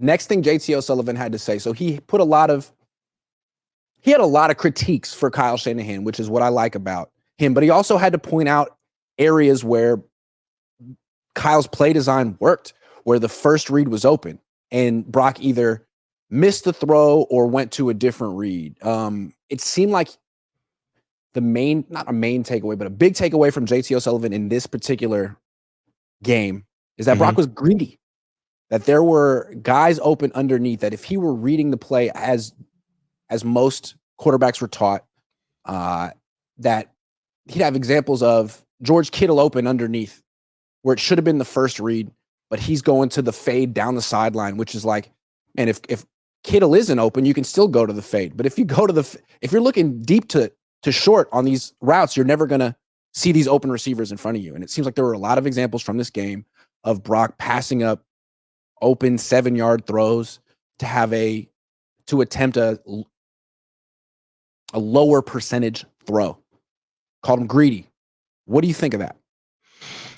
next thing JT O'Sullivan had to say, so he had a lot of critiques for Kyle Shanahan, which is what I like about him, but he also had to point out areas where Kyle's play design worked, where the first read was open and Brock either missed the throw or went to a different read. It seemed like not a main takeaway, but a big takeaway from JT O'Sullivan in this particular game is that Brock was greedy, that there were guys open underneath, that if he were reading the play as most quarterbacks were taught, that he'd have examples of George Kittle open underneath where it should have been the first read, but he's going to the fade down the sideline, which is like, and if Kittle isn't open, you can still go to the fade. But if you go to if you're looking deep to short on these routes, you're never going to see these open receivers in front of you. And it seems like there were a lot of examples from this game of Brock passing up open 7-yard throws to attempt a lower percentage throw. Called him greedy. What do you think of that?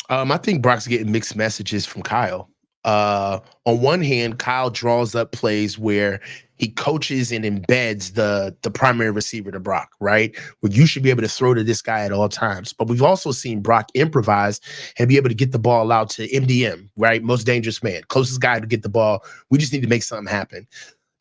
I think Brock's getting mixed messages from Kyle. On one hand, Kyle draws up plays where he coaches and embeds the primary receiver to Brock, right? Where you should be able to throw to this guy at all times. But we've also seen Brock improvise and be able to get the ball out to MDM, right? Most dangerous man, closest guy to get the ball. We just need to make something happen.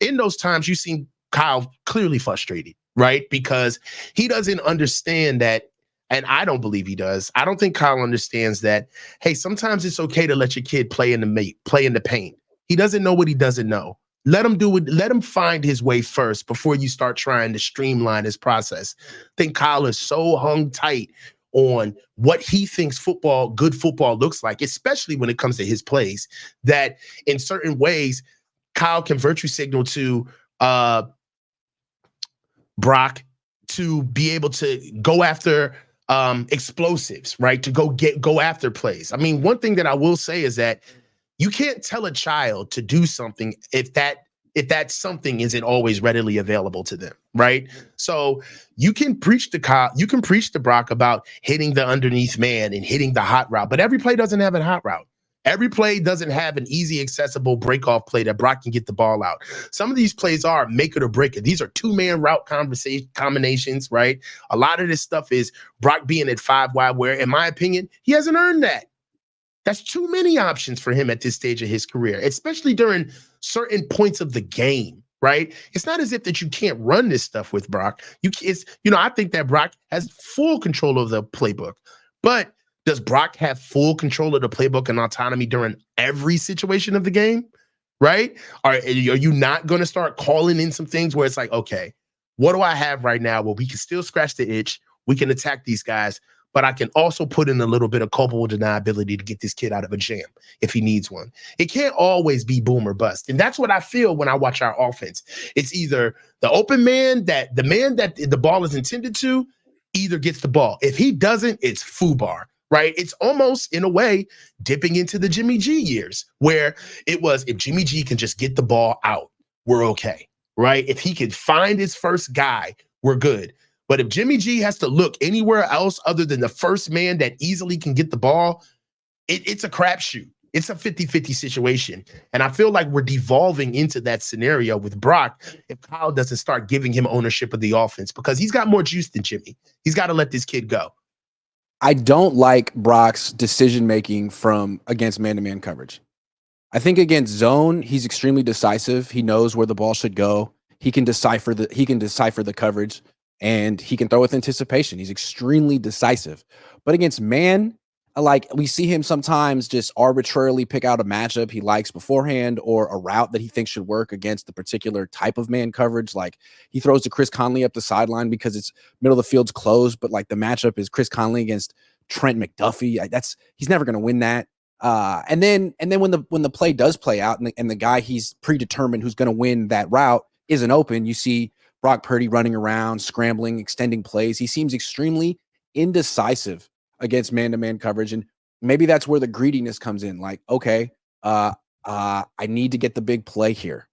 In those times, you've seen Kyle clearly frustrated, right? Because he doesn't understand that. And I don't believe he does. I don't think Kyle understands that, hey, sometimes it's okay to let your kid play in the paint. He doesn't know what he doesn't know. Let him do it. Let him find his way first before you start trying to streamline his process. I think Kyle is so hung tight on what he thinks good football looks like, especially when it comes to his plays, that in certain ways, Kyle can virtue signal to Brock to be able to go after explosives, right? To go after plays. I mean, one thing that I will say is that you can't tell a child to do something if that something isn't always readily available to them, right? So you can preach to Brock about hitting the underneath man and hitting the hot route, but every play doesn't have a hot route. Every play doesn't have an easy, accessible break-off play that Brock can get the ball out. Some of these plays are make it or break it. These are two-man route combinations, right? A lot of this stuff is Brock being at 5 wide, where, in my opinion, he hasn't earned that. That's too many options for him at this stage of his career, especially during certain points of the game, right? It's not as if that you can't run this stuff with Brock. I think that Brock has full control of the playbook, but does Brock have full control of the playbook and autonomy during every situation of the game, right? Are you not going to start calling in some things where it's like, okay, what do I have right now where we can still scratch the itch, we can attack these guys, but I can also put in a little bit of culpable deniability to get this kid out of a jam if he needs one. It can't always be boom or bust. And that's what I feel when I watch our offense. It's either the open man, that the ball is intended to, either gets the ball. If he doesn't, it's FUBAR. Right? It's almost, in a way, dipping into the Jimmy G years, where it was, if Jimmy G can just get the ball out, we're okay, right? If he can find his first guy, we're good. But if Jimmy G has to look anywhere else other than the first man that easily can get the ball, it's a crapshoot. It's a 50-50 situation. And I feel like we're devolving into that scenario with Brock if Kyle doesn't start giving him ownership of the offense, because he's got more juice than Jimmy. He's got to let this kid go. I don't like Brock's decision-making against man-to-man coverage. I think against zone, he's extremely decisive. He knows where the ball should go. He can decipher the coverage, and he can throw with anticipation. He's extremely decisive. But against man, we see him sometimes just arbitrarily pick out a matchup he likes beforehand, or a route that he thinks should work against the particular type of man coverage. Like, he throws to Chris Conley up the sideline because it's middle of the field's closed, but like the matchup is Chris Conley against Trent McDuffie. He's never going to win that. And then when the play does play out and the guy he's predetermined who's going to win that route isn't open, you see Brock Purdy running around, scrambling, extending plays. He seems extremely indecisive against man-to-man coverage. And maybe that's where the greediness comes in. Like, okay, I need to get the big play here.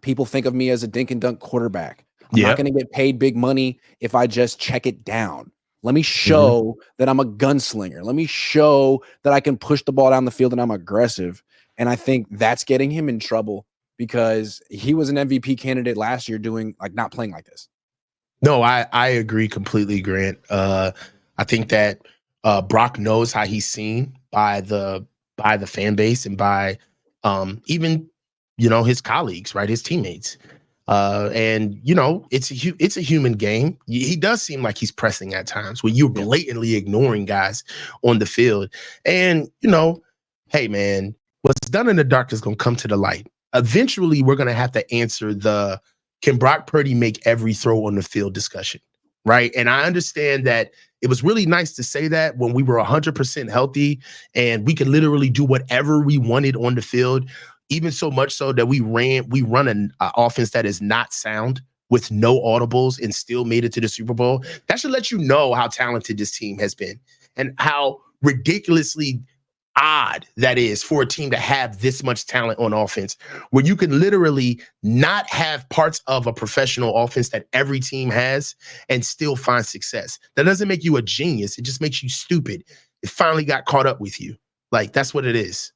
People think of me as a dink and dunk quarterback. I'm not going to get paid big money if I just check it down. Let me show that I'm a gunslinger. Let me show that I can push the ball down the field and I'm aggressive. And I think that's getting him in trouble because he was an MVP candidate last year doing like not playing like this. No, I agree completely, Grant. I think that Brock knows how he's seen by the fan base and by even his colleagues, right, his teammates. And it's a human game. He does seem like he's pressing at times when you're Yeah. blatantly ignoring guys on the field. And hey man, what's done in the dark is going to come to the light. Eventually, we're going to have to answer the can Brock Purdy make every throw on the field discussion, right? And I understand that it was really nice to say that when we were 100% healthy and we could literally do whatever we wanted on the field, even so much so that we run an offense that is not sound with no audibles and still made it to the Super Bowl. That should let you know how talented this team has been and how ridiculously odd that is for a team to have this much talent on offense, where you can literally not have parts of a professional offense that every team has and still find success. That doesn't make you a genius. It just makes you stupid. It finally got caught up with you. Like, that's what it is.